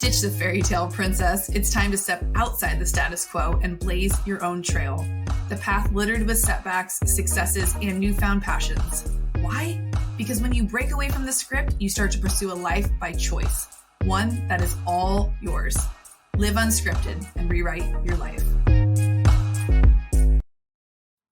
Ditch the fairy tale princess. It's time to step outside the status quo and blaze your own trail. The path littered with setbacks, successes, and newfound passions. Why? Because when you break away from the script, you start to pursue a life by choice. One that is all yours. Live unscripted and rewrite your life.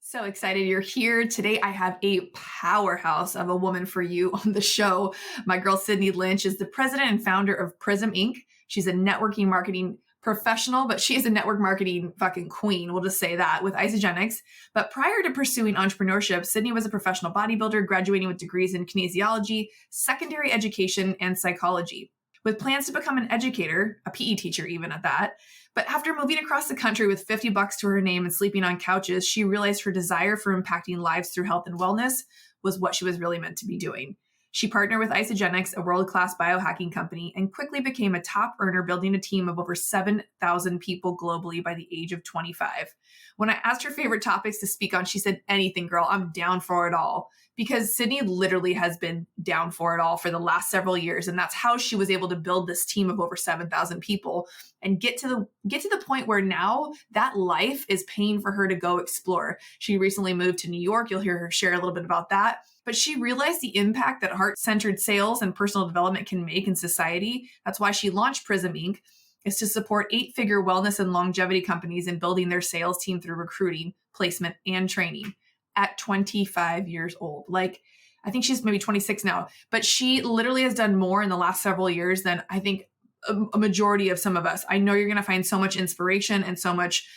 So excited you're here. Today I have a powerhouse of a woman for you on the show. My girl Sydney Lich is the president and founder of Prism Inc. She's a networking marketing professional, but she is a network marketing fucking queen. We'll just say that with Isagenix. But prior to pursuing entrepreneurship, Sydney was a professional bodybuilder, graduating with degrees in kinesiology, secondary education, and psychology, with plans to become an educator, a PE teacher even at that. But after moving across the country with $50 to her name and sleeping on couches, she realized her desire for impacting lives through health and wellness was what she was really meant to be doing. She partnered with Isagenix, a world-class biohacking company, and quickly became a top earner, building a team of over 7,000 people globally by the age of 25. When I asked her favorite topics to speak on, she said, anything, girl, I'm down for it all. Because Sydney literally has been down for it all for the last several years. And that's how she was able to build this team of over 7,000 people and get to the point where now that life is paying for her to go explore. She recently moved to New York. You'll hear her share a little bit about that. But she realized the impact that heart-centered sales and personal development can make in society. That's why she launched Prism Inc., is to support 8-figure wellness and longevity companies in building their sales team through recruiting, placement, and training at 25 years old. Like, I think she's maybe 26 now, but she literally has done more in the last several years than I think a majority of some of us. I know you're going to find so much inspiration and so much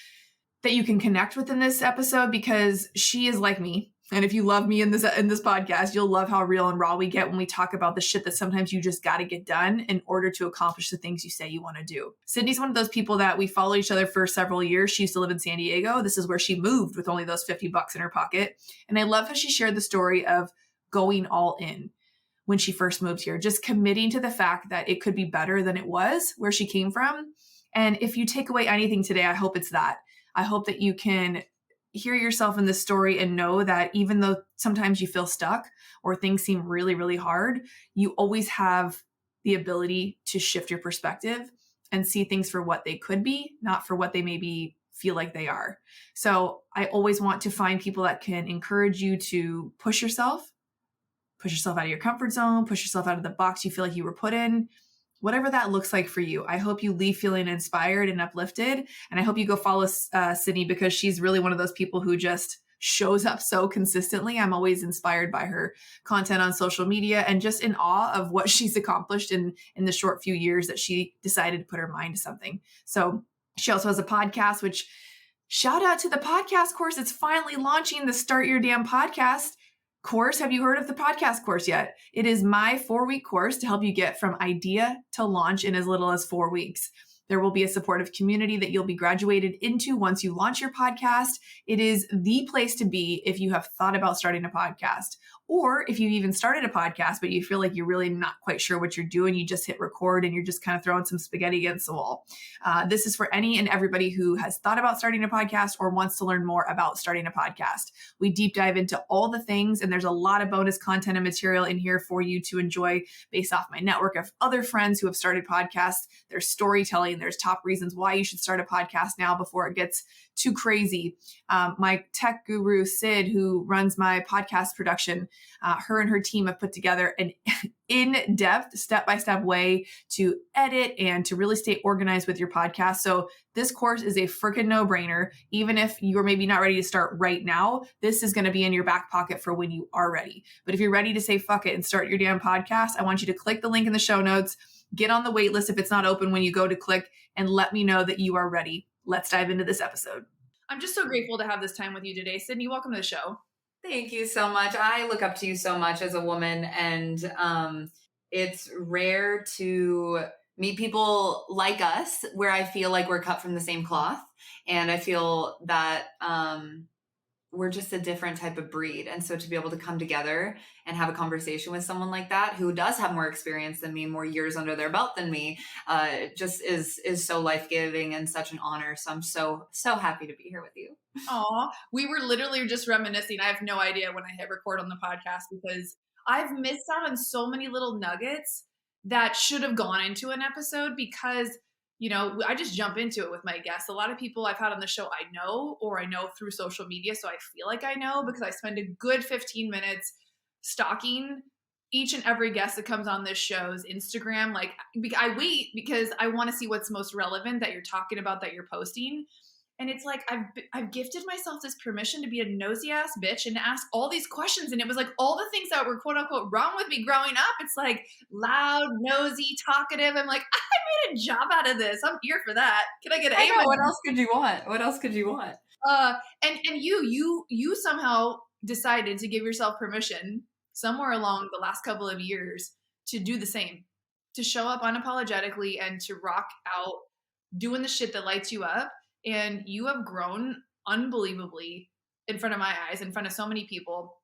that you can connect with in this episode because she is like me. And if you love me in this podcast, you'll love how real and raw we get when we talk about the shit that sometimes you just got to get done in order to accomplish the things you say you want to do. Sydney's one of those people that we follow each other for several years. She used to live in San Diego. This is where she moved with only those $50 in her pocket. And I love how she shared the story of going all in when she first moved here, just committing to the fact that it could be better than it was where she came from. And if you take away anything today, I hope it's that. I hope that you can hear yourself in this story and know that even though sometimes you feel stuck or things seem really, really hard, you always have the ability to shift your perspective and see things for what they could be, not for what they maybe feel like they are. So I always want to find people that can encourage you to push yourself out of your comfort zone, push yourself out of the box you feel like you were put in. Whatever that looks like for you. I hope you leave feeling inspired and uplifted. And I hope you go follow Sydney because she's really one of those people who just shows up so consistently. I'm always inspired by her content on social media and just in awe of what she's accomplished in the short few years that she decided to put her mind to something. So she also has a podcast, which shout out to the podcast course. It's finally launching, the Start Your Damn Podcast course. Have you heard of the podcast course yet? It is my 4-week course to help you get from idea to launch in as little as 4 weeks. There will be a supportive community that you'll be graduated into once you launch your podcast. It is the place to be if you have thought about starting a podcast, or if you've even started a podcast, but you feel like you're really not quite sure what you're doing. You just hit record and you're just kind of throwing some spaghetti against the wall. This is for any and everybody who has thought about starting a podcast or wants to learn more about starting a podcast. We deep dive into all the things, and there's a lot of bonus content and material in here for you to enjoy based off my network of other friends who have started podcasts. There's storytelling. There's top reasons why you should start a podcast now before it gets too crazy. My tech guru, Sid, who runs my podcast production, her and her team have put together an in-depth, step-by-step way to edit and to really stay organized with your podcast. So this course is a freaking no-brainer. Even if you're maybe not ready to start right now, this is going to be in your back pocket for when you are ready. But if you're ready to say fuck it and start your damn podcast, I want you to click the link in the show notes, get on the wait list if it's not open when you go to click, and let me know that you are ready. Let's dive into this episode. I'm just so grateful to have this time with you today. Sydney, welcome to the show. Thank you so much. I look up to you so much as a woman, and it's rare to meet people like us where I feel like we're cut from the same cloth. And I feel that we're just a different type of breed. And so to be able to come together and have a conversation with someone like that, who does have more experience than me, more years under their belt than me, just is so life-giving and such an honor. So I'm so happy to be here with you. Aw, we were literally just reminiscing. I have no idea when I hit record on the podcast because I've missed out on so many little nuggets that should have gone into an episode because, I just jump into it with my guests. A lot of people I've had on the show I know, or I know through social media. So I feel like I know because I spend a good 15 minutes stalking each and every guest that comes on this show's Instagram. Like, I wait because I want to see what's most relevant that you're talking about, that you're posting. And it's like I've gifted myself this permission to be a nosy ass bitch and to ask all these questions. And it was like all the things that were quote unquote wrong with me growing up. It's like loud, nosy, talkative. I'm like, I made a job out of this. I'm here for that. Can I get an I A? know. What else could you want? What else could you want? And you somehow decided to give yourself permission somewhere along the last couple of years to do the same, to show up unapologetically and to rock out doing the shit that lights you up. And you have grown unbelievably in front of my eyes, in front of so many people.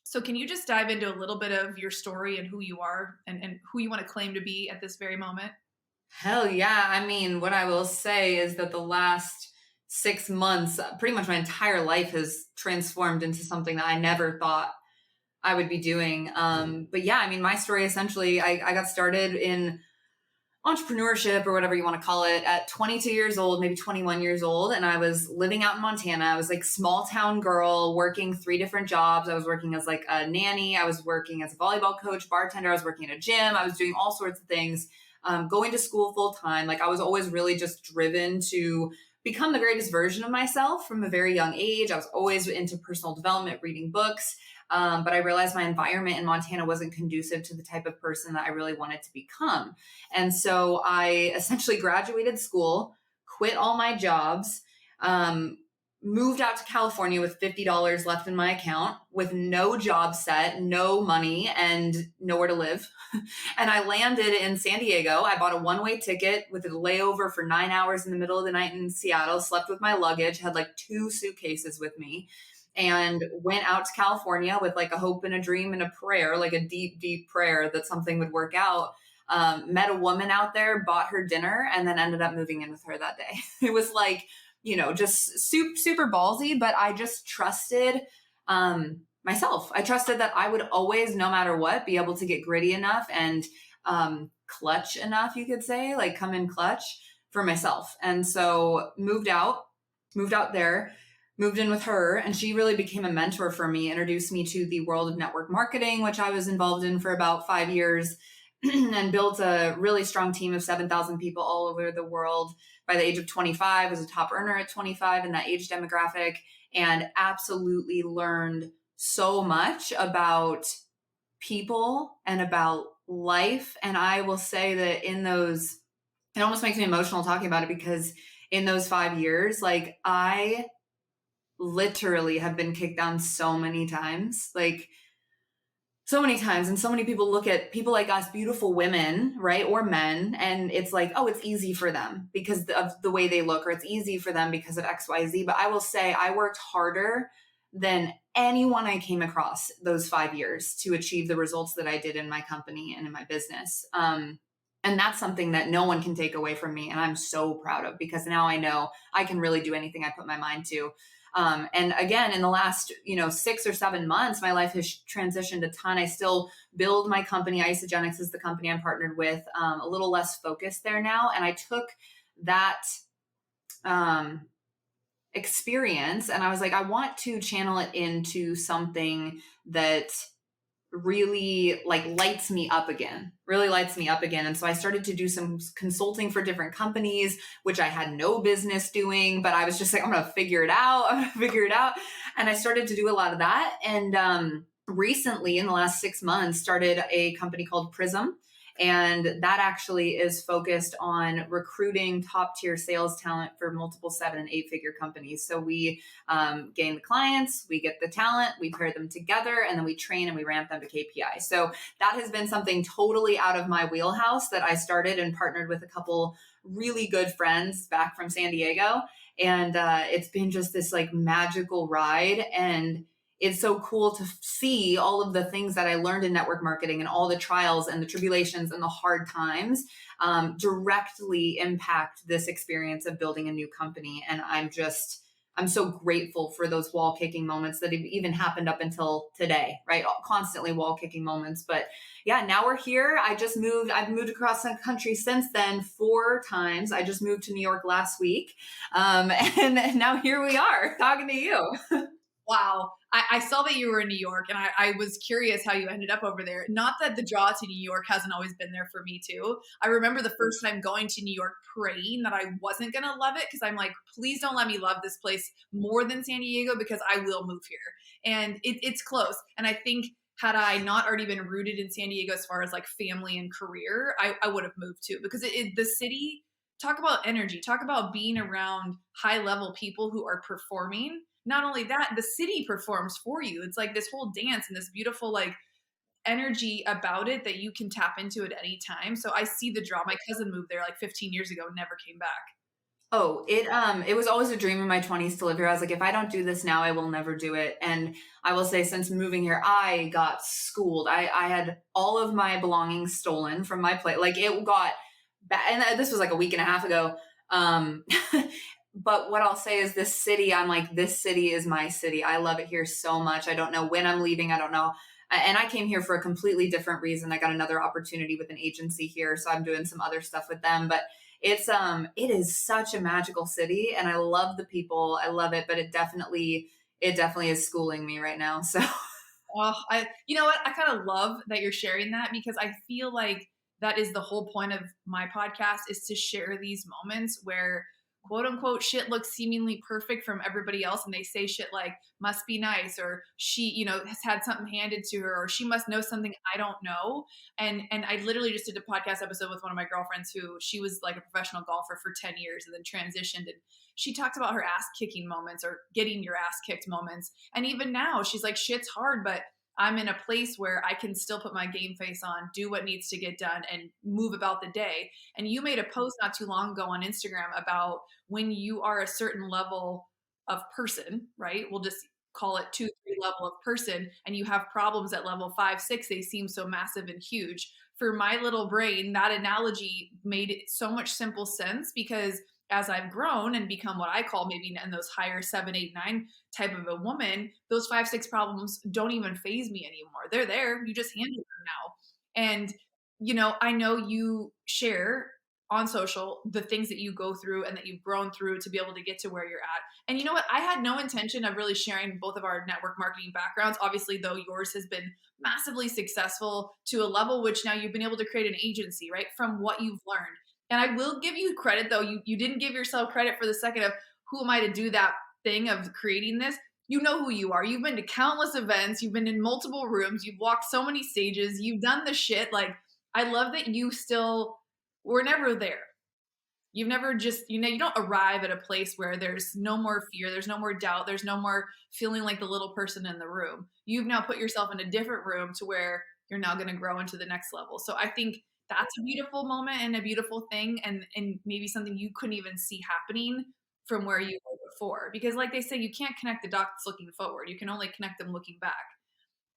So can you just dive into a little bit of your story and who you are and who you want to claim to be at this very moment? Hell yeah. I mean, what I will say is that the last 6 months, pretty much my entire life has transformed into something that I never thought I would be doing. But yeah, I mean, my story essentially, I got started in entrepreneurship or whatever you want to call it at 22 years old, maybe 21 years old. And I was living out in Montana. I was like small town girl working 3 different jobs. I was working as like a nanny. I was working as a volleyball coach, bartender. I was working at a gym. I was doing all sorts of things, going to school full time. Like I was always really just driven to become the greatest version of myself from a very young age. I was always into personal development, reading books. But I realized my environment in Montana wasn't conducive to the type of person that I really wanted to become. And so I essentially graduated school, quit all my jobs, moved out to California with $50 left in my account, with no job set, no money, and nowhere to live. And I landed in San Diego. I bought a one-way ticket with a layover for 9 hours in the middle of the night in Seattle, slept with my luggage, had like 2 suitcases with me, and went out to California with like a hope and a dream and a prayer, like a deep, deep prayer that something would work out. Met a woman out there, bought her dinner, and then ended up moving in with her that day. It was like, just super ballsy, but I just trusted myself. I trusted that I would always, no matter what, be able to get gritty enough and clutch enough, you could say, like come in clutch for myself. And so moved out there, moved in with her, and she really became a mentor for me, introduced me to the world of network marketing, which I was involved in for about 5 years, and built a really strong team of 7,000 people all over the world. By the age of 25, I was a top earner at 25 in that age demographic, and absolutely learned so much about people and about life. And I will say that it almost makes me emotional talking about it, because in those 5 years, like I literally have been kicked down so many times, and so many people look at people like us, beautiful women, right, or men, and it's like, oh, it's easy for them because of the way they look, or it's easy for them because of XYZ. But I will say I worked harder than anyone I came across those 5 years to achieve the results that I did in my company and in my business. And that's something that no one can take away from me. And I'm so proud of, because now I know I can really do anything I put my mind to. And again, in the last, 6 or 7 months, my life has transitioned a ton. I still build my company. Isogenics is the company I'm partnered with, a little less focused there now. And I took that experience and I was like, I want to channel it into something that really lights me up again. And so I started to do some consulting for different companies, which I had no business doing, but I was just like, I'm going to figure it out. And I started to do a lot of that. And recently, in the last 6 months, started a company called Prism. And that actually is focused on recruiting top tier sales talent for multiple 7 and 8 figure companies. So we gain the clients, we get the talent, we pair them together, and then we train and we ramp them to KPI. So that has been something totally out of my wheelhouse that I started and partnered with a couple really good friends back from San Diego. And it's been just this magical ride. And it's so cool to see all of the things that I learned in network marketing and all the trials and the tribulations and the hard times directly impact this experience of building a new company. And I'm just I'm so grateful for those wall kicking moments that have even happened up until today, right? Constantly wall kicking moments. But yeah, now we're here. I've moved across the country since then 4 times. I just moved to New York last week. And now here we are talking to you. Wow. I saw that you were in New York, and I was curious how you ended up over there. Not that the draw to New York hasn't always been there for me too. I remember the first time going to New York praying that I wasn't going to love it, because I'm like, please don't let me love this place more than San Diego, because I will move here. And it's close. And I think had I not already been rooted in San Diego as far as like family and career, I would have moved too, because the city, talk about energy, talk about being around high level people who are performing. Not only that, the city performs for you. It's like this whole dance and this beautiful like energy about it that you can tap into at any time. So I see the draw. My cousin moved there like 15 years ago, never came back. Oh, it was always a dream in my 20s to live here. I was like, if I don't do this now, I will never do it. And I will say, since moving here, I got schooled. I had all of my belongings stolen from my place. Like it got bad, and this was like a week and a half ago. Um, but what I'll say is, this city, I'm like, this city is my city. I love it here so much. I don't know when I'm leaving. I don't know. And I came here for a completely different reason. I got another opportunity with an agency here, so I'm doing some other stuff with them. But it is such a magical city, and I love the people. I love it, but it definitely is schooling me right now. So Oh, you know what? I kind of love that you're sharing that, because I feel like that is the whole point of my podcast, is to share these moments where quote unquote shit looks seemingly perfect from everybody else, and they say shit like must be nice, or she, has had something handed to her, or she must know something I don't know. And I literally just did a podcast episode with one of my girlfriends who, she was like a professional golfer for 10 years and then transitioned, and she talked about her ass kicking moments, or getting your ass kicked moments. And even now she's like, shit's hard, but I'm in a place where I can still put my game face on, do what needs to get done, and move about the day. And you made a post not too long ago on Instagram about when you are a certain level of person, right? We'll just call it 2, 3 level of person, and you have problems at level 5, 6, they seem so massive and huge. For my little brain, that analogy made it so much simple sense, because as I've grown and become what I call maybe in those higher 7, 8, 9 type of a woman, those 5, 6 problems don't even phase me anymore. They're there. You just handle them now. And, I know you share on social the things that you go through and that you've grown through to be able to get to where you're at. And you know what? I had no intention of really sharing both of our network marketing backgrounds. Obviously, though, yours has been massively successful to a level which now you've been able to create an agency, right? From what you've learned. And I will give you credit, though. You didn't give yourself credit for the second of who am I to do that thing of creating this. You know who you are. You've been to countless events. You've been in multiple rooms. You've walked so many stages. You've done the shit. Like, I love that you still were never there. You've never just, you don't arrive at a place where there's no more fear, there's no more doubt, there's no more feeling like the little person in the room. You've now put yourself in a different room to where you're now going to grow into the next level. So I think that's a beautiful moment and a beautiful thing, and maybe something you couldn't even see happening from where you were before. Because like they say, you can't connect the dots looking forward. You can only connect them looking back.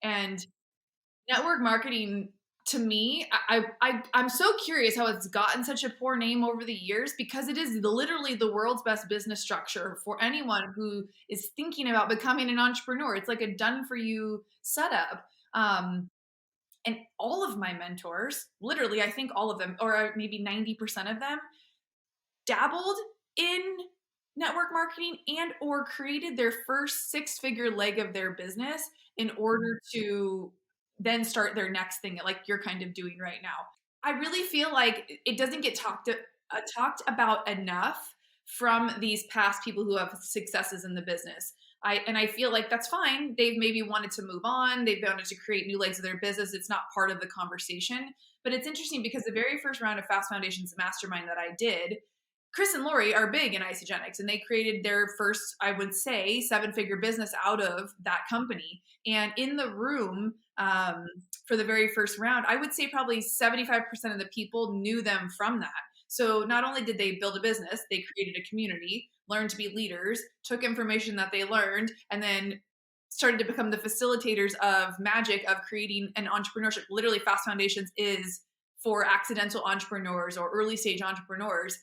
And network marketing, to me, I'm so curious how it's gotten such a poor name over the years, because it is literally the world's best business structure for anyone who is thinking about becoming an entrepreneur. It's like a done for you setup. And all of my mentors, literally, I think all of them, or maybe 90% of them, dabbled in network marketing and or created their first 6-figure leg of their business in order to then start their next thing, like you're kind of doing right now. I really feel like it doesn't get talked about enough from these past people who have successes in the business. I feel like that's fine. They've maybe wanted to move on. They've wanted to create new legs of their business. It's not part of the conversation. But it's interesting because the very first round of Fast Foundations Mastermind that I did, Chris and Lori are big in isogenics, and they created their first, I would say, 7-figure business out of that company. And in the room for the very first round, I would say probably 75% of the people knew them from that. So not only did they build a business, they created a community, learned to be leaders, took information that they learned, and then started to become the facilitators of magic of creating an entrepreneurship. Literally, Fast Foundations is for accidental entrepreneurs or early stage entrepreneurs.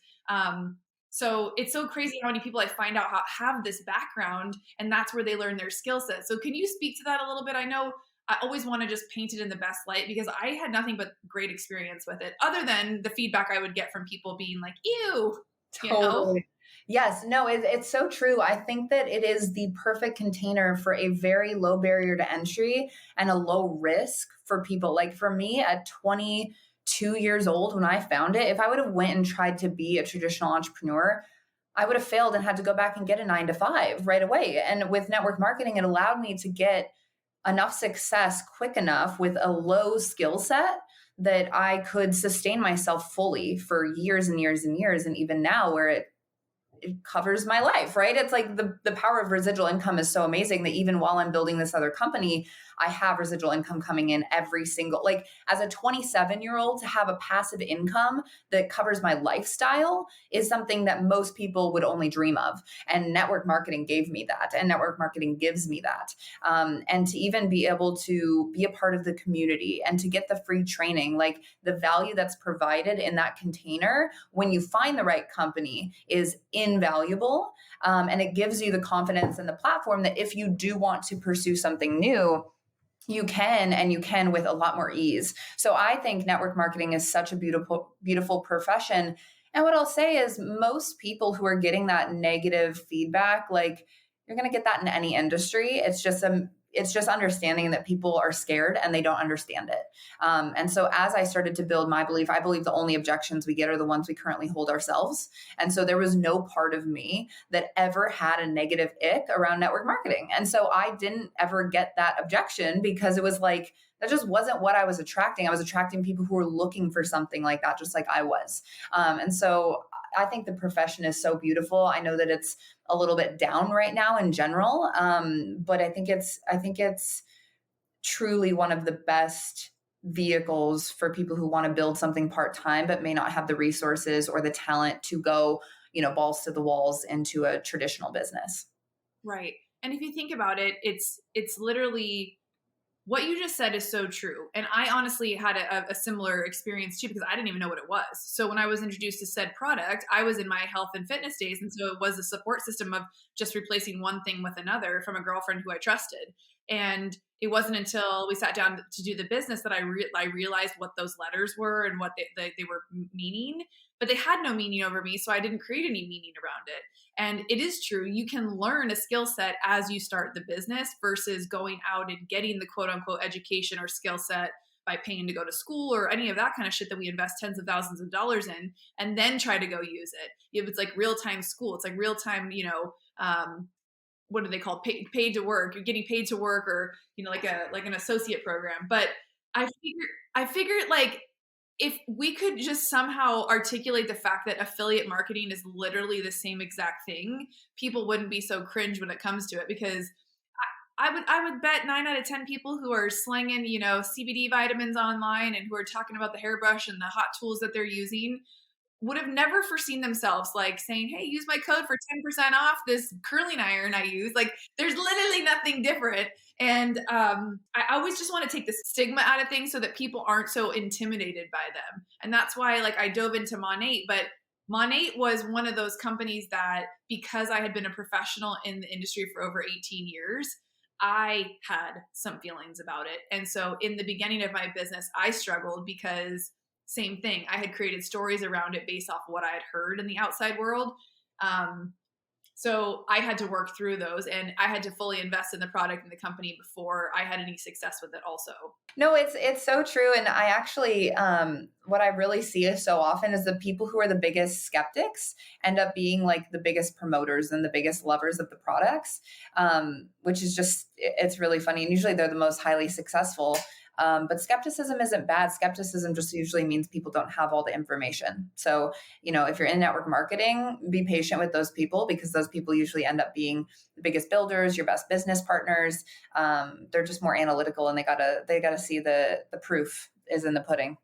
So it's so crazy how many people I find out have this background, and that's where they learn their skill set. So can you speak to that a little bit? I know I always want to just paint it in the best light because I had nothing but great experience with it, other than the feedback I would get from people being like, ew, you know? Totally. Yes, no, it's so true. I think that it is the perfect container for a very low barrier to entry and a low risk for people. Like for me at 22 years old when I found it, if I would have went and tried to be a traditional entrepreneur, I would have failed and had to go back and get a 9 to 5 right away. And with network marketing, it allowed me to get enough success quick enough with a low skill set that I could sustain myself fully for years and years and years. And even now, where it covers my life, right? It's like the power of residual income is so amazing that even while I'm building this other company, I have residual income coming in every single, like as a 27-year-old to have a passive income that covers my lifestyle is something that most people would only dream of. And network marketing gave me that. And network marketing gives me that. And to even be able to be a part of the community and to get the free training, like the value that's provided in that container when you find the right company is invaluable. And it gives you the confidence and the platform that if you do want to pursue something new, you can, and you can with a lot more ease. So I think network marketing is such a beautiful, beautiful profession. And what I'll say is most people who are getting that negative feedback, like you're going to get that in any industry. It's just understanding that people are scared and they don't understand it. And so as I started to build my belief, I believe the only objections we get are the ones we currently hold ourselves. And so there was no part of me that ever had a negative ick around network marketing. And so I didn't ever get that objection because it was like, that just wasn't what I was attracting. I was attracting people who were looking for something like that, just like I was. And so I think the profession is so beautiful. I know that it's a little bit down right now in general, but I think it's truly one of the best vehicles for people who want to build something part time but may not have the resources or the talent to go, balls to the walls into a traditional business. Right. And if you think about it, it's literally what you just said is so true. And I honestly had a similar experience too, because I didn't even know what it was. So when I was introduced to said product, I was in my health and fitness days. And so it was a support system of just replacing one thing with another from a girlfriend who I trusted. And it wasn't until we sat down to do the business that I realized what those letters were and what they were meaning, but they had no meaning over me. So I didn't create any meaning around it. And it is true, you can learn a skill set as you start the business versus going out and getting the quote unquote education or skill set by paying to go to school or any of that kind of shit that we invest tens of thousands of dollars in and then try to go use it. It's like real time school. It's like real time, what do they call paid to work? You're getting paid to work, or like an associate program. But I figured like if we could just somehow articulate the fact that affiliate marketing is literally the same exact thing, people wouldn't be so cringe when it comes to it. Because I would bet 9 out of 10 people who are slinging, CBD vitamins online and who are talking about the hairbrush and the hot tools that they're using would have never foreseen themselves like saying, hey, use my code for 10% off this curling iron I use. Like there's literally nothing different. And I always just want to take the stigma out of things so that people aren't so intimidated by them. And that's why like I dove into Monate, but Monate was one of those companies that because I had been a professional in the industry for over 18 years, I had some feelings about it. And so in the beginning of my business, I struggled because same thing. I had created stories around it based off of what I had heard in the outside world. So I had to work through those and I had to fully invest in the product and the company before I had any success with it also. No, it's so true. And I actually, what I really see is so often is the people who are the biggest skeptics end up being like the biggest promoters and the biggest lovers of the products, which is just, it's really funny. And usually they're the most highly successful. But skepticism isn't bad. Skepticism just usually means people don't have all the information. So, if you're in network marketing, be patient with those people because those people usually end up being the biggest builders, your best business partners. They're just more analytical and they gotta see the proof is in the pudding.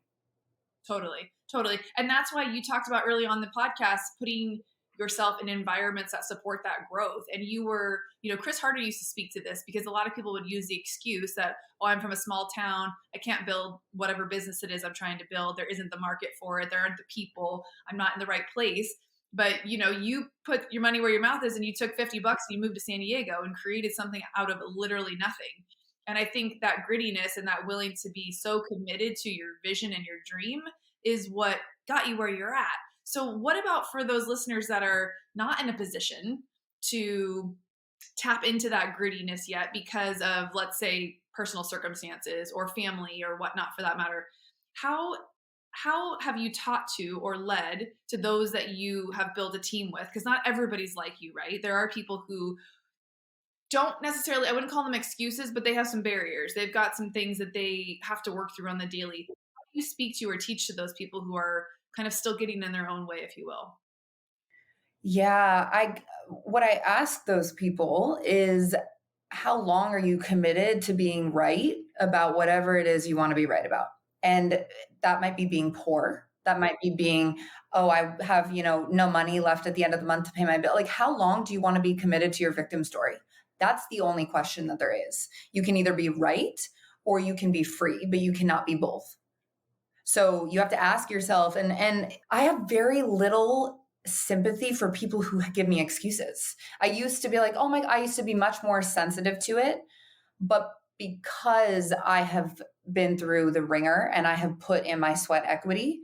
Totally. Totally. And that's why you talked about early on the podcast, putting yourself in environments that support that growth. And you were, Chris Harder used to speak to this because a lot of people would use the excuse that, oh, I'm from a small town. I can't build whatever business it is I'm trying to build. There isn't the market for it. There aren't the people. I'm not in the right place. but you put your money where your mouth is and you took $50 and you moved to San Diego and created something out of literally nothing. And I think that grittiness and that willing to be so committed to your vision and your dream is what got you where you're at. So what about for those listeners that are not in a position to tap into that grittiness yet because of, let's say, personal circumstances or family or whatnot for that matter? How have you taught to or led to those that you have built a team with? Because not everybody's like you, right? There are people who don't necessarily, I wouldn't call them excuses, but they have some barriers. They've got some things that they have to work through on the daily. How do you speak to or teach to those people who are kind of still getting in their own way, if you will? Yeah, I what I ask those people is how long are you committed to being right about whatever it is you want to be right about? And that might be being poor. That might be being, oh, I have, no money left at the end of the month to pay my bill. Like, how long do you want to be committed to your victim story? That's the only question that there is. You can either be right or you can be free, but you cannot be both. So you have to ask yourself, and I have very little sympathy for people who give me excuses. I used to be like, oh my, I used to be much more sensitive to it. But because I have been through the ringer and I have put in my sweat equity,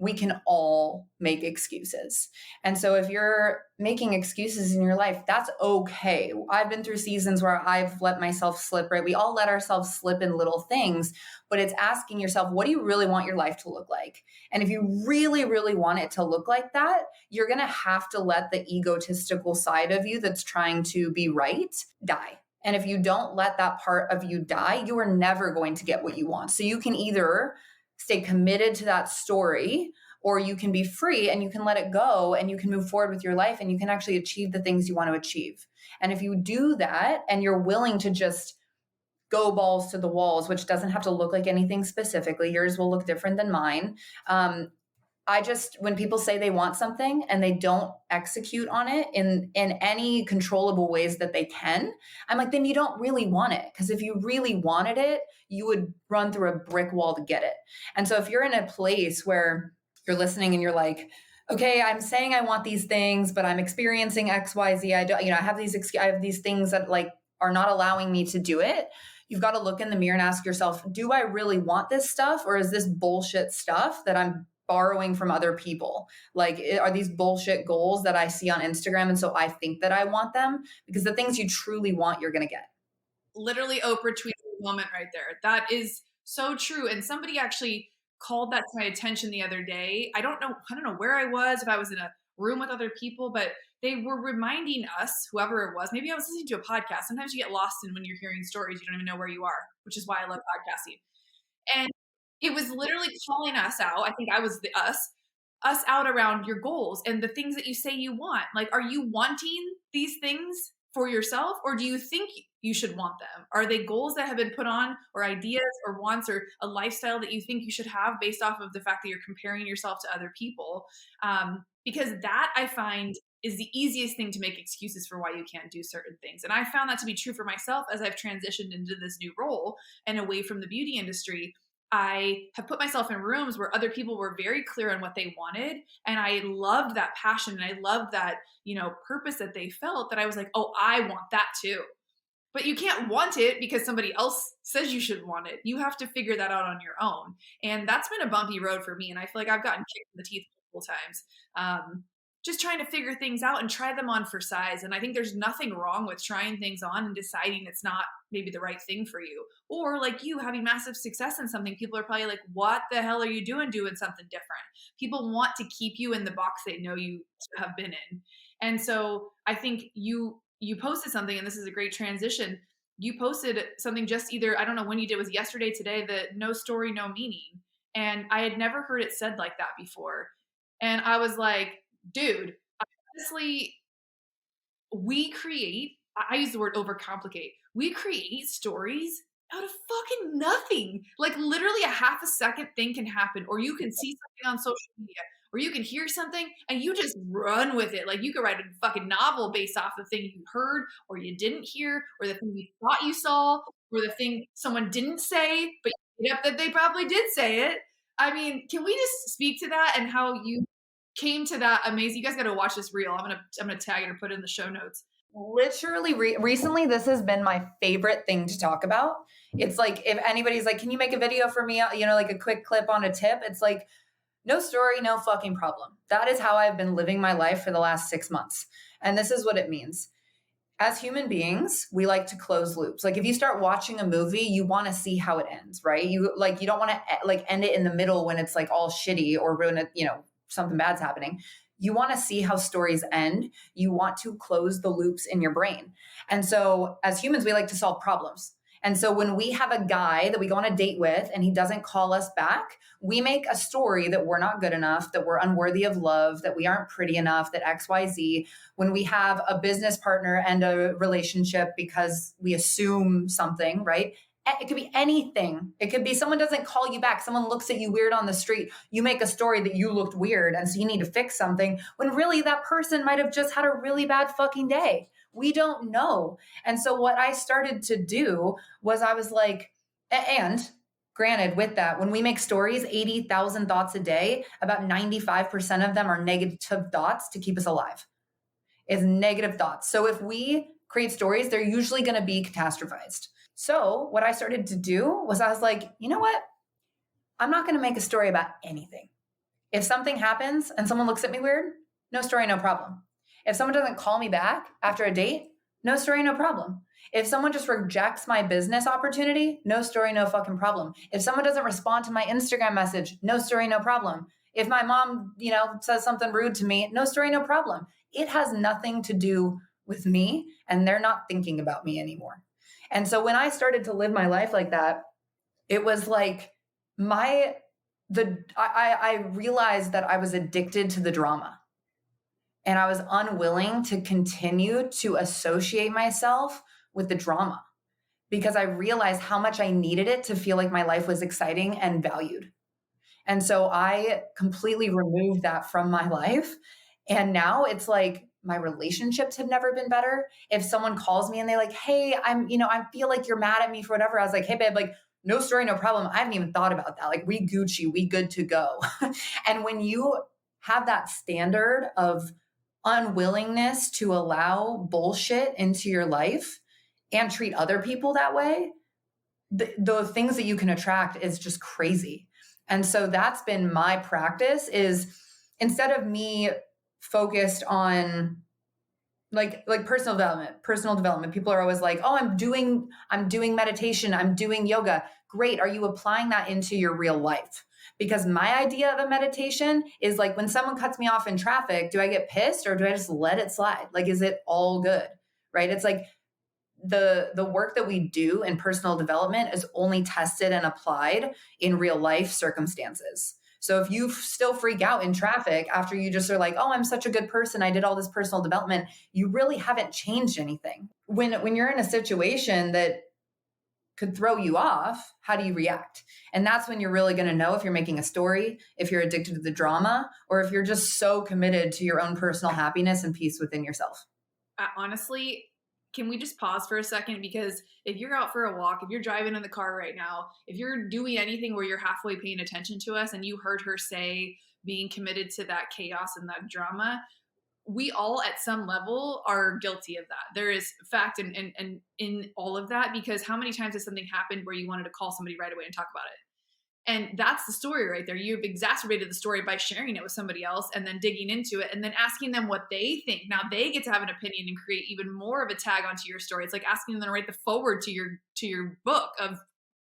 we can all make excuses. And so if you're making excuses in your life, that's okay. I've been through seasons where I've let myself slip, right? We all let ourselves slip in little things, but it's asking yourself, what do you really want your life to look like? And if you really, really want it to look like that, you're going to have to let the egotistical side of you that's trying to be right die. And if you don't let that part of you die, you are never going to get what you want. So you can either stay committed to that story, or you can be free and you can let it go and you can move forward with your life and you can actually achieve the things you want to achieve. And if you do that and you're willing to just go balls to the walls, which doesn't have to look like anything specifically, yours will look different than mine. When people say they want something and they don't execute on it in any controllable ways that they can, I'm like, then you don't really want it. Because if you really wanted it, you would run through a brick wall to get it. And so if you're in a place where you're listening and you're like, okay, I'm saying I want these things, but I'm experiencing X, Y, Z. I have these things that like are not allowing me to do it. You've got to look in the mirror and ask yourself, do I really want this stuff, or is this bullshit stuff that I'm borrowing from other people? Like, are these bullshit goals that I see on Instagram? And so I think that I want them? Because the things you truly want, you're going to get. Literally Oprah tweeted moment right there. That is so true. And somebody actually called that to my attention the other day. I don't know where I was, if I was in a room with other people, but they were reminding us, whoever it was, maybe I was listening to a podcast. Sometimes you get lost in when you're hearing stories, you don't even know where you are, which is why I love podcasting. And it was literally calling us out. I think I was the us out around your goals and the things that you say you want. Like, are you wanting these things for yourself, or do you think you should want them? Are they goals that have been put on, or ideas or wants, or a lifestyle that you think you should have based off of the fact that you're comparing yourself to other people? Because that, I find, is the easiest thing to make excuses for why you can't do certain things. And I found that to be true for myself as I've transitioned into this new role and away from the beauty industry. I have put myself in rooms where other people were very clear on what they wanted. And I loved that passion and I loved that, purpose that they felt, that I was like, oh, I want that too. But you can't want it because somebody else says you should want it. You have to figure that out on your own. And that's been a bumpy road for me. And I feel like I've gotten kicked in the teeth multiple times. Just trying to figure things out and try them on for size. And I think there's nothing wrong with trying things on and deciding it's not maybe the right thing for you. Or like you having massive success in something, people are probably like, what the hell are you doing something different? People want to keep you in the box they know you have been in. And so I think you posted something, and this is a great transition. You posted something just either, I don't know when you did, it was yesterday, today, the no story, no meaning. And I had never heard it said like that before. And I was like, dude, honestly, I use the word overcomplicate. We create stories out of fucking nothing. Like literally a half a second thing can happen, or you can see something on social media, or you can hear something and you just run with it. Like you could write a fucking novel based off the thing you heard or you didn't hear, or the thing you thought you saw, or the thing someone didn't say, but you made up that they probably did say it. I mean, can we just speak to that and how you came to that amazing, you guys got to watch this reel. I'm going to tag it or put it in the show notes. Literally recently, this has been my favorite thing to talk about. It's like, if anybody's like, can you make a video for me? You know, like a quick clip on a tip. It's like, no story, no fucking problem. That is how I've been living my life for the last 6 months. And this is what it means. As human beings, we like to close loops. Like if you start watching a movie, you want to see how it ends, right? You don't want to like end it in the middle when it's like all shitty or ruin it, you know, something bad's happening. You want to see how stories end. You want to close the loops in your brain. And so as humans, we like to solve problems. And so when we have a guy that we go on a date with and he doesn't call us back, we make a story that we're not good enough, that we're unworthy of love, that we aren't pretty enough, that XYZ. When we have a business partner and a relationship because we assume something, right? It could be anything. It could be someone doesn't call you back. Someone looks at you weird on the street. You make a story that you looked weird. And so you need to fix something when really that person might have just had a really bad fucking day. We don't know. And so what I started to do was I was like, and granted with that, when we make stories, 80,000 thoughts a day, about 95% of them are negative thoughts to keep us alive. It's negative thoughts. So if we create stories, they're usually going to be catastrophized. So what I started to do was I was like, you know what? I'm not going to make a story about anything. If something happens and someone looks at me weird, no story, no problem. If someone doesn't call me back after a date, no story, no problem. If someone just rejects my business opportunity, no story, no fucking problem. If someone doesn't respond to my Instagram message, no story, no problem. If my mom, you know, says something rude to me, no story, no problem. It has nothing to do with me and they're not thinking about me anymore. And so when I started to live my life like that, it was like I realized that I was addicted to the drama. And I was unwilling to continue to associate myself with the drama because I realized how much I needed it to feel like my life was exciting and valued. And so I completely removed that from my life. And now it's like my relationships have never been better. If someone calls me and they're like, hey, I feel like you're mad at me for whatever. I was like, hey, babe, like, no story, no problem. I haven't even thought about that. Like, we Gucci, we good to go. And when you have that standard of unwillingness to allow bullshit into your life and treat other people that way, the things that you can attract is just crazy. And so that's been my practice is instead of me focused on like personal development, people are always like, oh, I'm doing meditation, I'm doing yoga. Great. Are you applying that into your real life? Because my idea of a meditation is like when someone cuts me off in traffic, do I get pissed or do I just let it slide? Like, is it all good? Right? It's like the work that we do in personal development is only tested and applied in real life circumstances. So if you still freak out in traffic after you just are like, oh, I'm such a good person, I did all this personal development, you really haven't changed anything. When you're in a situation that could throw you off, how do you react? And that's when you're really going to know if you're making a story, if you're addicted to the drama, or if you're just so committed to your own personal happiness and peace within yourself. Honestly, can we just pause for a second? Because if you're out for a walk, if you're driving in the car right now, if you're doing anything where you're halfway paying attention to us and you heard her say being committed to that chaos and that drama, we all at some level are guilty of that. There is fact in all of that, because how many times has something happened where you wanted to call somebody right away and talk about it? And that's the story right there. You've exacerbated the story by sharing it with somebody else and then digging into it and then asking them what they think. Now they get to have an opinion and create even more of a tag onto your story. It's like asking them to write the foreword to your book of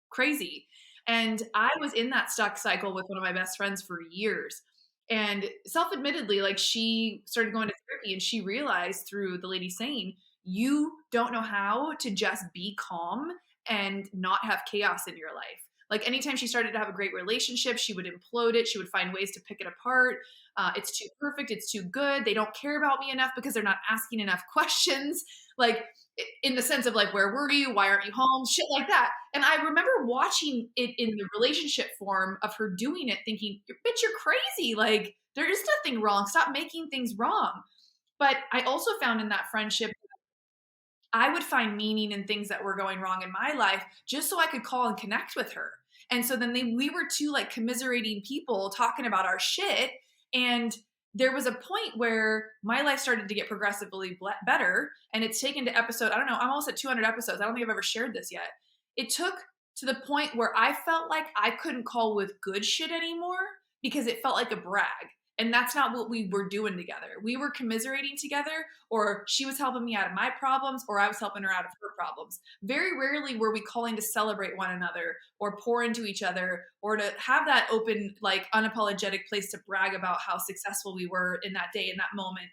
crazy. And I was in that stuck cycle with one of my best friends for years. And self-admittedly, like, she started going to therapy and she realized through the lady saying, you don't know how to just be calm and not have chaos in your life. Like, anytime she started to have a great relationship, she would implode it. She would find ways to pick it apart. It's too perfect. It's too good. They don't care about me enough because they're not asking enough questions. Like, in the sense of like, where were you? Why aren't you home? Shit like that. And I remember watching it in the relationship form of her doing it, thinking, bitch, you're crazy. Like, there is nothing wrong. Stop making things wrong. But I also found in that friendship, I would find meaning in things that were going wrong in my life just so I could call and connect with her. And so then we were two like commiserating people talking about our shit. And there was a point where my life started to get progressively better, and it's taken to episode, I don't know, I'm almost at 200 episodes. I don't think I've ever shared this yet. It took to the point where I felt like I couldn't call with good shit anymore because it felt like a brag. And that's not what we were doing together. We were commiserating together, or she was helping me out of my problems, or I was helping her out of her problems. Very rarely were we calling to celebrate one another or pour into each other or to have that open, like unapologetic place to brag about how successful we were in that day, in that moment.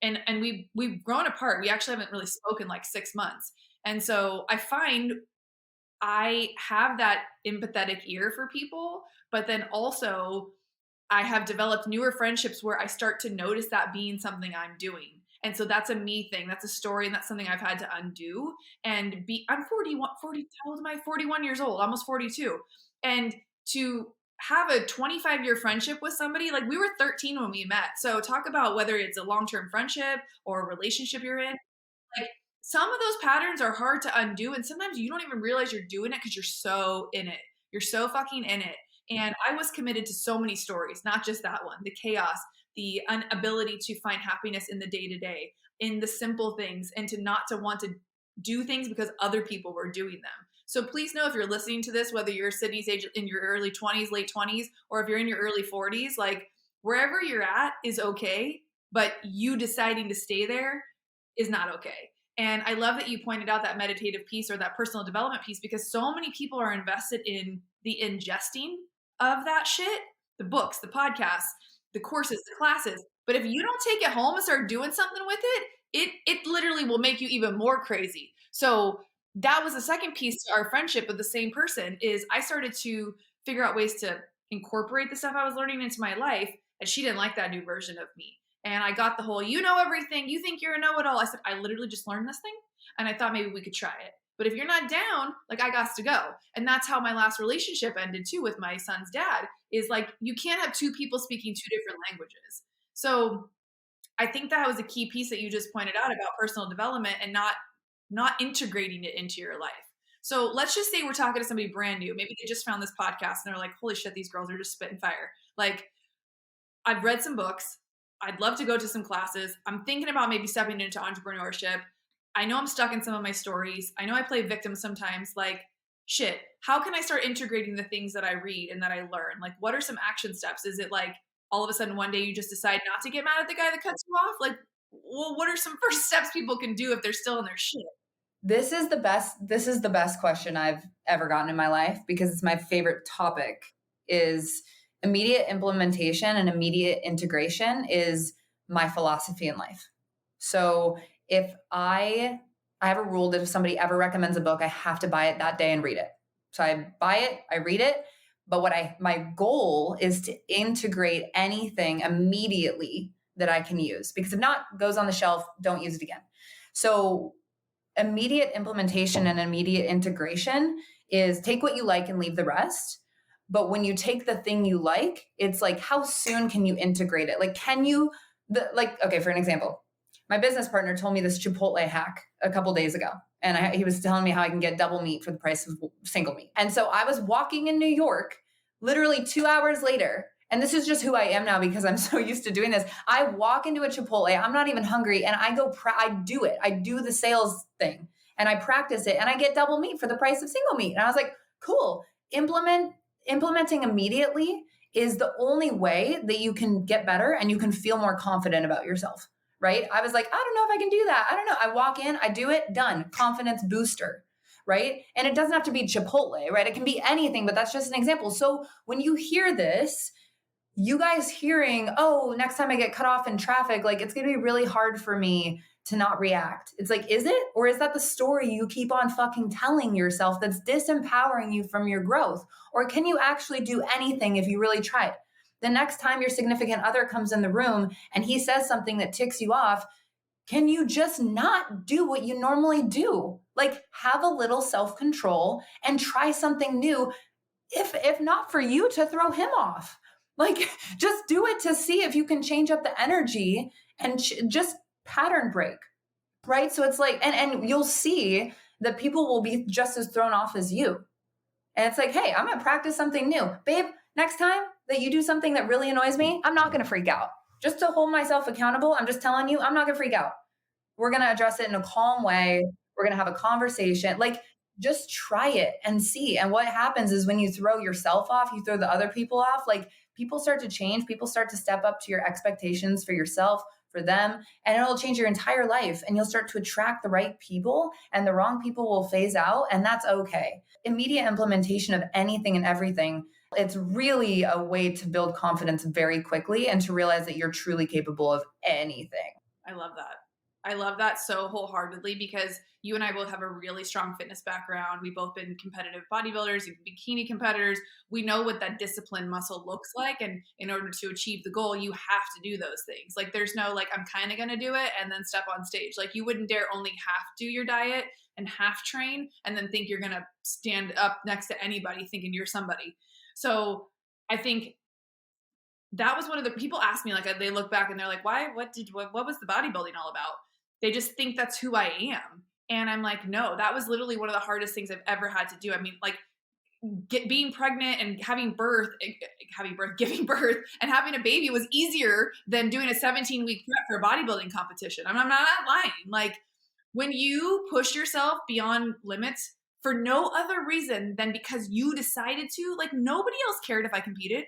And we've grown apart. We actually haven't really spoken like 6 months. And so I find I have that empathetic ear for people, but then also I have developed newer friendships where I start to notice that being something I'm doing. And so that's a me thing. That's a story. And that's something I've had to undo. I'm 41, how old am I? 41 years old, almost 42. And to have a 25-year friendship with somebody, like we were 13 when we met. So talk about whether it's a long-term friendship or a relationship you're in. Like some of those patterns are hard to undo. And sometimes you don't even realize you're doing it because you're so in it. You're so fucking in it. And I was committed to so many stories, not just that one, the chaos, the inability to find happiness in the day-to-day, in the simple things, and to not to want to do things because other people were doing them. So please know, if you're listening to this, whether you're Sydney's age in your early 20s, late 20s, or if you're in your early 40s, like wherever you're at is okay, but you deciding to stay there is not okay. And I love that you pointed out that meditative piece or that personal development piece, because so many people are invested in the ingesting of that shit, the books, the podcasts, the courses, the classes. But if you don't take it home and start doing something with it literally will make you even more crazy. So that was the second piece to our friendship with the same person, is I started to figure out ways to incorporate the stuff I was learning into my life. And she didn't like that new version of me. And I got the whole, you know everything, you think you're a know-it-all. I said, I literally just learned this thing. And I thought maybe we could try it. But if you're not down, like I got to go. And that's how my last relationship ended too with my son's dad, is like, you can't have two people speaking two different languages. So I think that was a key piece that you just pointed out about personal development and not integrating it into your life. So let's just say we're talking to somebody brand new. Maybe they just found this podcast and they're like, holy shit, these girls are just spitting fire. Like, I've read some books. I'd love to go to some classes. I'm thinking about maybe stepping into entrepreneurship. I know I'm stuck in some of my stories. I know I play victim sometimes. Like, shit, how can I start integrating the things that I read and that I learn? Like, what are some action steps? Is it like all of a sudden one day you just decide not to get mad at the guy that cuts you off? Like, well, what are some first steps people can do if they're still in their shit? This is the best question I've ever gotten in my life, because it's my favorite topic. Is immediate implementation and immediate integration is my philosophy in life. So if I have a rule that if somebody ever recommends a book, I have to buy it that day and read it. So I buy it, I read it. But my goal is to integrate anything immediately that I can use, because if not, it goes on the shelf, don't use it again. So immediate implementation and immediate integration is take what you like and leave the rest. But when you take the thing you like, it's like, how soon can you integrate it? Like, okay, for an example, my business partner told me this Chipotle hack a couple days ago. And he was telling me how I can get double meat for the price of single meat. And so I was walking in New York, literally 2 hours later. And this is just who I am now, because I'm so used to doing this. I walk into a Chipotle, I'm not even hungry. And I do it. I do the sales thing and I practice it and I get double meat for the price of single meat. And I was like, cool. Implementing immediately is the only way that you can get better and you can feel more confident about yourself, right? I was like, I don't know if I can do that. I don't know. I walk in, I do it, done. Confidence booster, right? And it doesn't have to be Chipotle, right? It can be anything, but that's just an example. So when you hear this, you guys hearing, oh, next time I get cut off in traffic, like it's going to be really hard for me to not react. It's like, is it? Or is that the story you keep on fucking telling yourself that's disempowering you from your growth? Or can you actually do anything if you really tried? The next time your significant other comes in the room and he says something that ticks you off, can you just not do what you normally do? Like, have a little self-control and try something new, if not for you to throw him off. Like, just do it to see if you can change up the energy and just pattern break, right? So it's like, and you'll see that people will be just as thrown off as you. And it's like, hey, I'm going to practice something new. Babe, next time that you do something that really annoys me, I'm not going to freak out. just to hold myself accountable. I'm just telling you, I'm not going to freak out. We're going to address it in a calm way. We're going to have a conversation. Like, just try it and see. And what happens is when you throw yourself off, you throw the other people off, like people start to change. People start to step up to your expectations for yourself, for them, and it'll change your entire life. And you'll start to attract the right people, and the wrong people will phase out. And that's okay. Immediate implementation of anything and everything, it's really a way to build confidence very quickly and to realize that you're truly capable of anything. I love that. I love that so wholeheartedly, because you and I both have a really strong fitness background. We've both been competitive bodybuilders, bikini competitors. We know what that discipline muscle looks like. And in order to achieve the goal, you have to do those things. Like there's no, like, I'm kind of going to do it and then step on stage. Like you wouldn't dare only half do your diet and half train and then think you're going to stand up next to anybody thinking you're somebody. So I think that was one of the people ask me, like, they look back and they're like, what was the bodybuilding all about? They just think that's who I am. And I'm like, no, that was literally one of the hardest things I've ever had to do. I mean, like being pregnant and giving birth and having a baby was easier than doing a 17-week prep for a bodybuilding competition. I'm not lying. Like when you push yourself beyond limits for no other reason than because you decided to, like nobody else cared if I competed.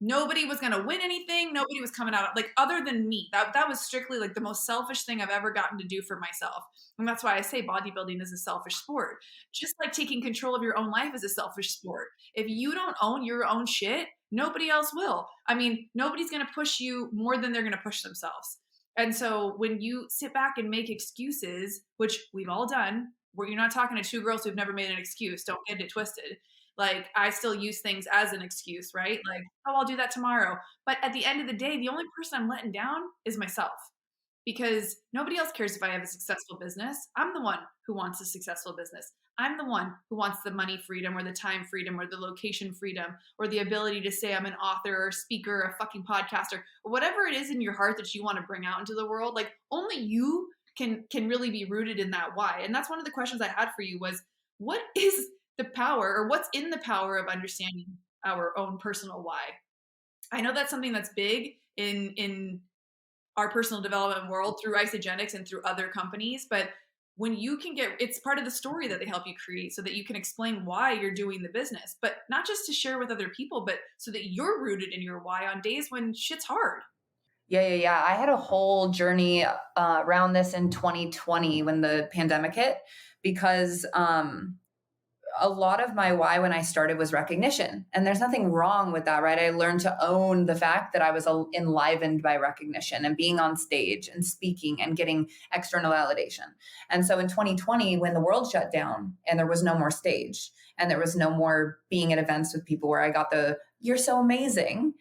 Nobody was going to win anything. Nobody was coming out like other than me. That was strictly like the most selfish thing I've ever gotten to do for myself. And that's why I say bodybuilding is a selfish sport. Just like taking control of your own life is a selfish sport. If you don't own your own shit, nobody else will. I mean, nobody's going to push you more than they're going to push themselves. And so when you sit back and make excuses, which we've all done, where you're not talking to two girls who've never made an excuse, don't get it twisted. Like I still use things as an excuse, right? Like, oh, I'll do that tomorrow. But at the end of the day, the only person I'm letting down is myself, because nobody else cares if I have a successful business. I'm the one who wants a successful business. I'm the one who wants the money freedom or the time freedom or the location freedom or the ability to say I'm an author or speaker or a fucking podcaster or whatever it is in your heart that you want to bring out into the world. Like only you can really be rooted in that why. And that's one of the questions I had for you was, what is the power, or what's in the power of understanding our own personal why? I know that's something that's big in our personal development world through Isogenics and through other companies, but when you can it's part of the story that they help you create so that you can explain why you're doing the business, but not just to share with other people, but so that you're rooted in your why on days when shit's hard. Yeah. I had a whole journey around this in 2020 when the pandemic hit, because a lot of my why when I started was recognition. And there's nothing wrong with that, right? I learned to own the fact that I was enlivened by recognition and being on stage and speaking and getting external validation. And so in 2020, when the world shut down and there was no more stage and there was no more being at events with people where I got the, you're so amazing,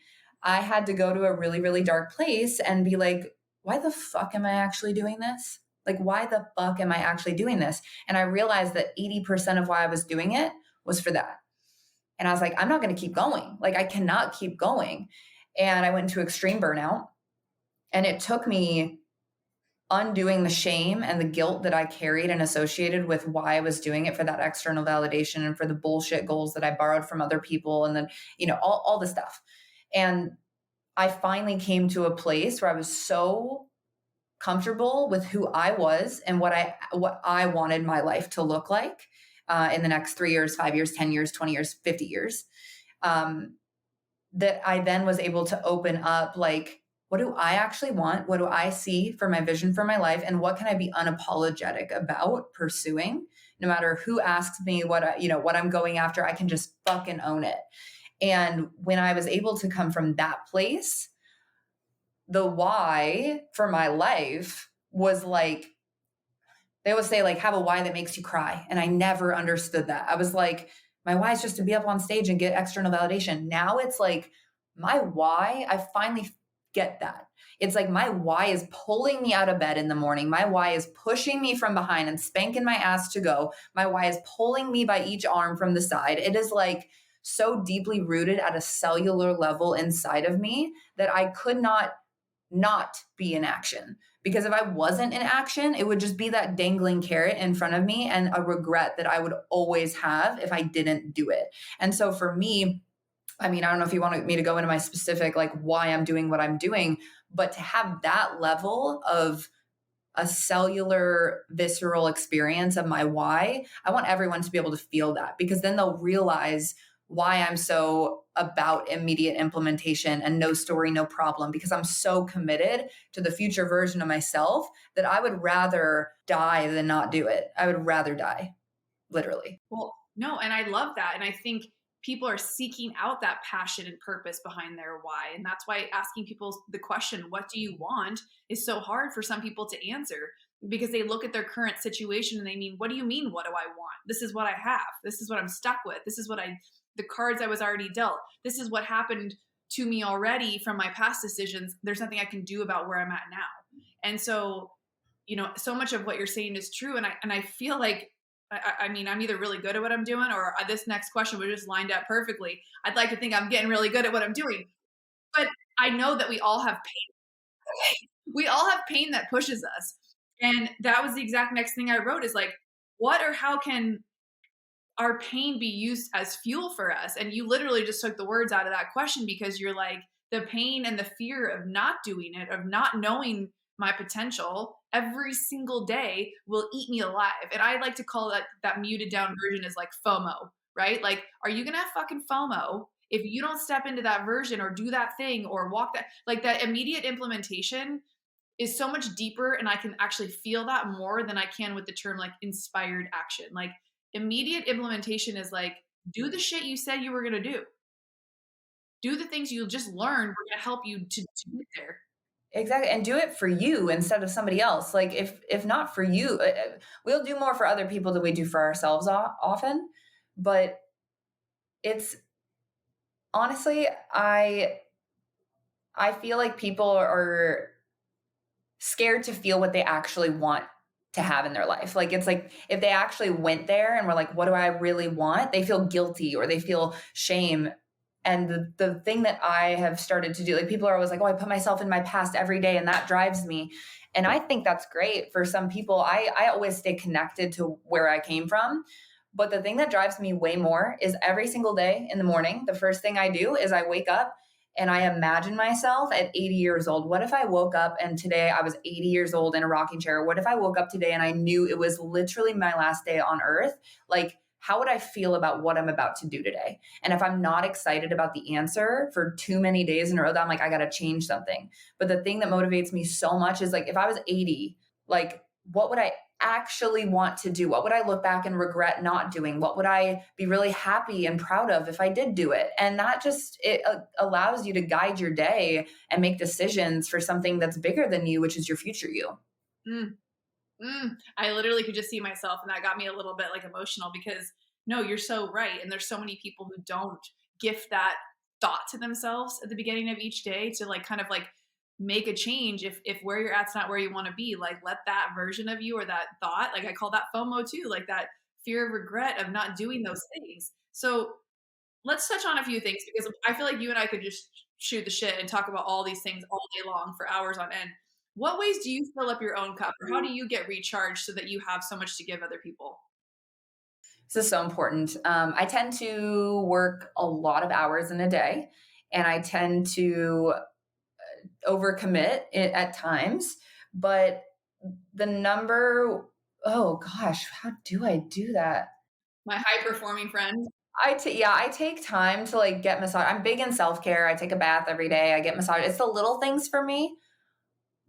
I had to go to a really, really dark place and be like, why the fuck am I actually doing this? Like, why the fuck am I actually doing this? And I realized that 80% of why I was doing it was for that. And I was like, I'm not going to keep going. Like, I cannot keep going. And I went into extreme burnout. And it took me undoing the shame and the guilt that I carried and associated with why I was doing it, for that external validation and for the bullshit goals that I borrowed from other people. And then, all the stuff. And I finally came to a place where I was so comfortable with who I was and what I wanted my life to look like in the next 3 years, 5 years, 10 years, 20 years, 50 years, that I then was able to open up, like, what do I actually want? What do I see for my vision for my life? And what can I be unapologetic about pursuing? No matter who asks me what I'm going after, I can just fucking own it. And when I was able to come from that place, the why for my life was like, they would say, like, have a why that makes you cry. And I never understood that. I was like, my why is just to be up on stage and get external validation. Now it's like, my why, I finally get that. It's like, my why is pulling me out of bed in the morning. My why is pushing me from behind and spanking my ass to go. My why is pulling me by each arm from the side. It is like so deeply rooted at a cellular level inside of me that I could not be in action. Because if I wasn't in action, it would just be that dangling carrot in front of me and a regret that I would always have if I didn't do it. And so for me, I mean, I don't know if you want me to go into my specific, like why I'm doing what I'm doing, but to have that level of a cellular, visceral experience of my why, I want everyone to be able to feel that, because then they'll realize why I'm so about immediate implementation and no story, no problem, because I'm so committed to the future version of myself that I would rather die than not do it. I would rather die, literally. Well, no, and I love that. And I think people are seeking out that passion and purpose behind their why. And that's why asking people the question, what do you want, is so hard for some people to answer, because they look at their current situation and they mean, what do you mean? What do I want? This is what I have. This is what I'm stuck with. This is the cards I was already dealt. This is what happened to me already from my past decisions. There's nothing I can do about where I'm at now. And so, so much of what you're saying is true. And I feel like, I mean, I'm either really good at what I'm doing, or this next question was just lined up perfectly. I'd like to think I'm getting really good at what I'm doing, but I know that we all have pain. We all have pain that pushes us. And that was the exact next thing I wrote, is like, what or how can our pain be used as fuel for us? And you literally just took the words out of that question, because you're like, the pain and the fear of not doing it, of not knowing my potential every single day, will eat me alive. And I like to call that muted down version is like FOMO, right? Like, are you going to have fucking FOMO if you don't step into that version or do that thing or walk that, like, that immediate implementation is so much deeper. And I can actually feel that more than I can with the term like inspired action. Like, immediate implementation is like, do the shit you said you were going to do. Do the things you just learned were going to help you to get there. Exactly. And do it for you instead of somebody else. Like if not for you, we'll do more for other people than we do for ourselves often. But it's honestly, I feel like people are scared to feel what they actually want to have in their life. Like, it's like, if they actually went there and were like, what do I really want? They feel guilty or they feel shame. And the thing that I have started to do, like, people are always like, oh, I put myself in my past every day and that drives me. And I think that's great for some people. I always stay connected to where I came from. But the thing that drives me way more is every single day in the morning, the first thing I do is I wake up and I imagine myself at 80 years old. What if I woke up and today I was 80 years old in a rocking chair? What if I woke up today and I knew it was literally my last day on earth? Like, how would I feel about what I'm about to do today? And if I'm not excited about the answer for too many days in a row, then I'm like, I got to change something. But the thing that motivates me so much is like, if I was 80, like, what would I actually want to do? What would I look back and regret not doing? What would I be really happy and proud of if I did do it? And that just, it allows you to guide your day and make decisions for something that's bigger than you, which is your future you. I literally could just see myself, and that got me a little bit like emotional, because no, you're so right. And there's so many people who don't gift that thought to themselves at the beginning of each day to like kind of like make a change. If where you're at's not where you want to be, like, let that version of you or that thought, like I call that FOMO too, like that fear of regret of not doing those things. So let's touch on a few things, because I feel like you and I could just shoot the shit and talk about all these things all day long for hours on end. What ways do you fill up your own cup, or how do you get recharged so that you have so much to give other people? This is so important. I tend to work a lot of hours in a day, and I tend to overcommit at times. But the number, oh gosh, how do I do that? My high performing friend. I take time to like get massage. I'm big in self-care. I take a bath every day. I get massage. It's the little things for me.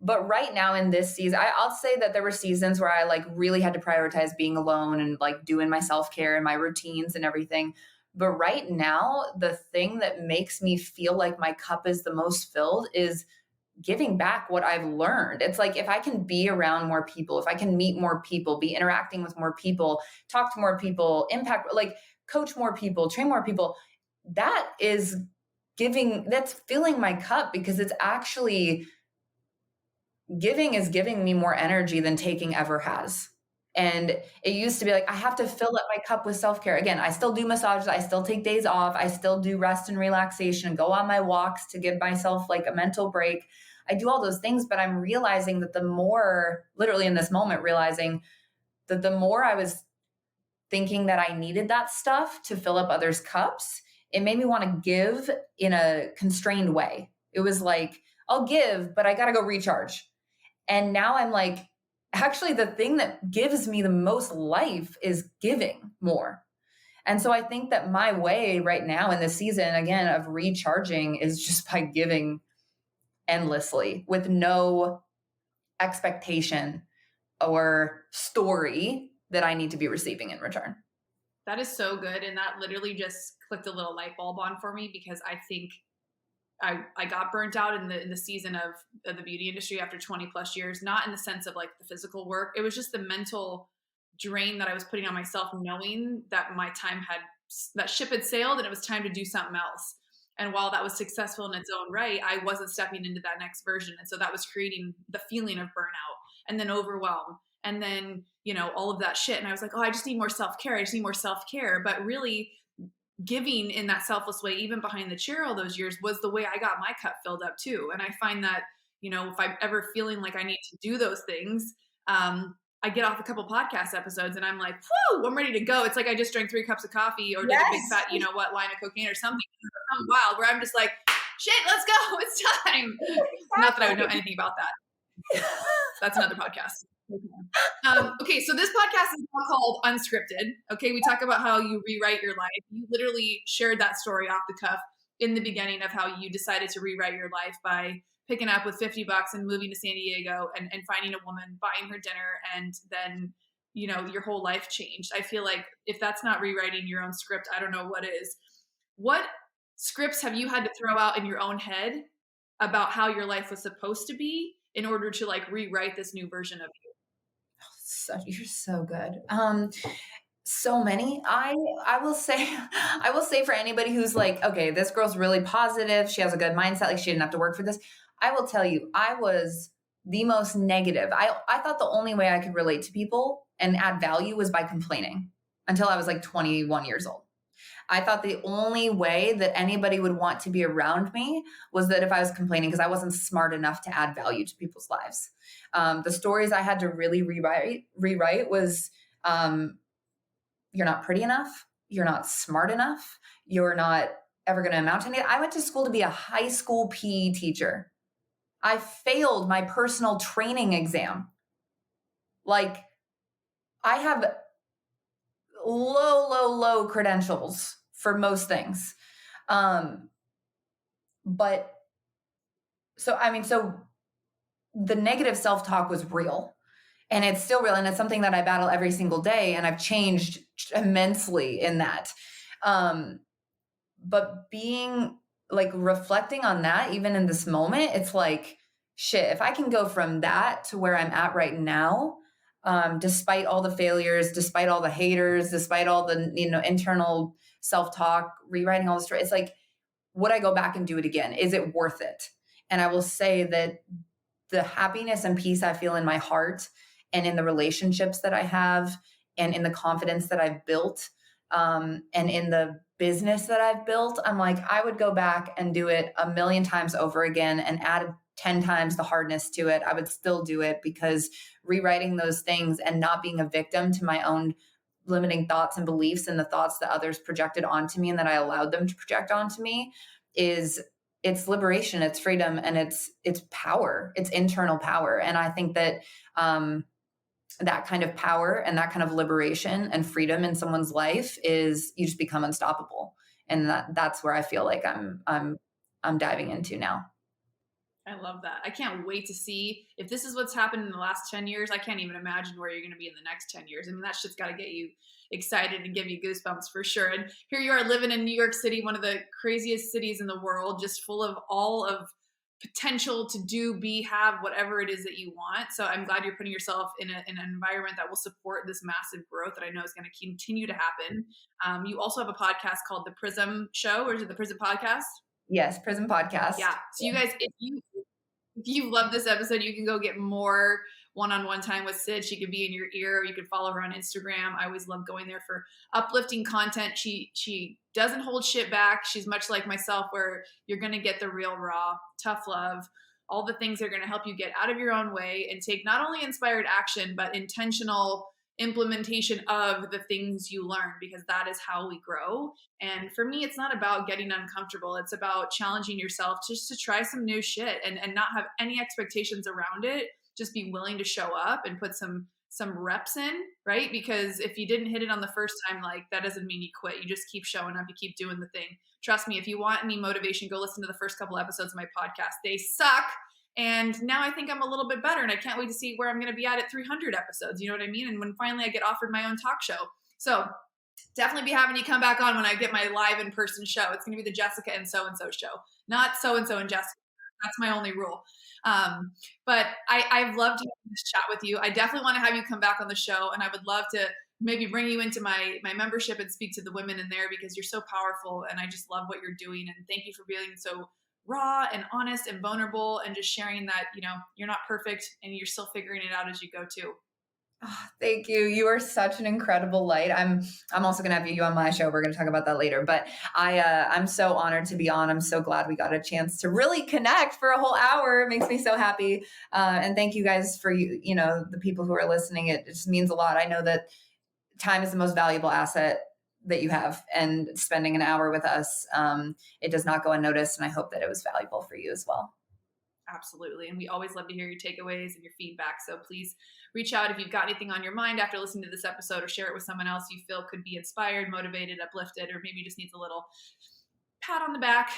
But right now in this season, I'll say that there were seasons where I like really had to prioritize being alone and like doing my self-care and my routines and everything. But right now, the thing that makes me feel like my cup is the most filled is giving back what I've learned. It's like, if I can be around more people, if I can meet more people, be interacting with more people, talk to more people, impact, like coach more people, train more people, that is that's filling my cup, because it's actually giving is giving me more energy than taking ever has. And it used to be like, I have to fill up my cup with self-care. Again, I still do massages. I still take days off. I still do rest and relaxation, go on my walks to give myself like a mental break. I do all those things, but I'm realizing that the more, literally in this moment, realizing that the more I was thinking that I needed that stuff to fill up others' cups, it made me want to give in a constrained way. It was like, I'll give, but I got to go recharge. And now I'm like, actually, the thing that gives me the most life is giving more. And so I think that my way right now in this season, again, of recharging is just by giving endlessly with no expectation or story that I need to be receiving in return. That is so good. And that literally just clicked a little light bulb on for me, because I think I got burnt out in the season of the beauty industry after 20 plus years, not in the sense of like the physical work. It was just the mental drain that I was putting on myself, knowing that my time that ship had sailed and it was time to do something else. And while that was successful in its own right, I wasn't stepping into that next version. And so that was creating the feeling of burnout and then overwhelm. And then, all of that shit. And I was like, oh, I just need more self-care. I just need more self-care. But really, giving in that selfless way, even behind the chair all those years, was the way I got my cup filled up too. And I find that, if I'm ever feeling like I need to do those things, I get off a couple podcast episodes and I'm like, whoo, I'm ready to go. It's like I just drank 3 cups of coffee or did a big fat, line of cocaine or something wild, where I'm just like, shit, let's go. It's time. Exactly. Not that I would know anything about that. That's another podcast. Okay, so this podcast is called Unscripted. Okay, we talk about how you rewrite your life. You literally shared that story off the cuff in the beginning of how you decided to rewrite your life by picking up with $50 and moving to San Diego and finding a woman, buying her dinner, and then, your whole life changed. I feel like if that's not rewriting your own script, I don't know what is. What scripts have you had to throw out in your own head about how your life was supposed to be in order to like rewrite this new version of you? You're so good. So many. I will say for anybody who's like, okay, this girl's really positive, she has a good mindset, like she didn't have to work for this. I will tell you, I was the most negative. I thought the only way I could relate to people and add value was by complaining until I was like 21 years old. I thought the only way that anybody would want to be around me was that if I was complaining, because I wasn't smart enough to add value to people's lives. The stories I had to really rewrite was, you're not pretty enough. You're not smart enough. You're not ever going to amount to anything. I went to school to be a high school PE teacher. I failed my personal training exam. Like, I have low credentials for most things. But so the negative self-talk was real, and it's still real. And it's something that I battle every single day. And I've changed immensely in that. But being like reflecting on that, even in this moment, it's like, shit, if I can go from that to where I'm at right now, despite all the failures, despite all the haters, despite all the, internal self-talk, rewriting all the story, it's like, would I go back and do it again? Is it worth it? And I will say that the happiness and peace I feel in my heart and in the relationships that I have and in the confidence that I've built, and in the business that I've built, I'm like, I would go back and do it 1,000,000 times over again and add 10 times the hardness to it. I would still do it, because rewriting those things and not being a victim to my own limiting thoughts and beliefs and the thoughts that others projected onto me and that I allowed them to project onto me it's liberation, it's freedom, and it's power, it's internal power. And I think that, that kind of power and that kind of liberation and freedom in someone's life is, you just become unstoppable. And that's where I feel like I'm diving into now. I love that. I can't wait to see if this is what's happened in the last 10 years. I can't even imagine where you're going to be in the next 10 years. I mean, that shit's got to get you excited and give you goosebumps for sure. And here you are living in New York City, one of the craziest cities in the world, just full of all of potential to do, be, have whatever it is that you want. So I'm glad you're putting yourself in an environment that will support this massive growth that I know is going to continue to happen. You also have a podcast called The Prism Show, or is it The Prism Podcast? Yes, Prism Podcast. Yeah. So you guys, if you love this episode, you can go get more one-on-one time with Sid. She could be in your ear. You can follow her on Instagram. I always love going there for uplifting content. She doesn't hold shit back. She's much like myself, where you're going to get the real, raw, tough love, all the things that are going to help you get out of your own way and take not only inspired action, but intentional implementation of the things you learn, because that is how we grow. And for me, it's not about getting uncomfortable. It's about challenging yourself just to try some new shit and not have any expectations around it. Just be willing to show up and put some reps in, right? Because if you didn't hit it on the first time, like that doesn't mean you quit. You just keep showing up, you keep doing the thing. Trust me, if you want any motivation, go listen to the first couple episodes of my podcast. They suck. And now I think I'm a little bit better, and I can't wait to see where I'm going to be at 300 episodes. You know what I mean? And when finally I get offered my own talk show. So definitely be having you come back on when I get my live in-person show. It's going to be the Jessica and so-and-so show, not so-and-so and Jessica. That's my only rule. But I've loved having this chat with you. I definitely want to have you come back on the show, and I would love to maybe bring you into my membership and speak to the women in there, because you're so powerful and I just love what you're doing. And thank you for being so raw and honest and vulnerable, and just sharing that, you're not perfect and you're still figuring it out as you go too. Oh, thank you. You are such an incredible light. I'm also going to have you on my show. We're going to talk about that later, but I'm so honored to be on. I'm so glad we got a chance to really connect for a whole hour. It makes me so happy. And thank you guys for, the people who are listening. It just means a lot. I know that time is the most valuable asset that you have, and spending an hour with us, it does not go unnoticed. And I hope that it was valuable for you as well. Absolutely. And we always love to hear your takeaways and your feedback. So please reach out if you've got anything on your mind after listening to this episode, or share it with someone else you feel could be inspired, motivated, uplifted, or maybe just needs a little pat on the back.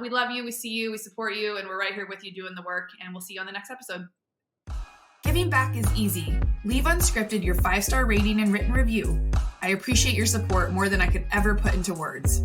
We love you. We see you. We support you. And we're right here with you doing the work. And we'll see you on the next episode. Giving back is easy. Leave Unscripted your 5-star rating and written review. I appreciate your support more than I could ever put into words.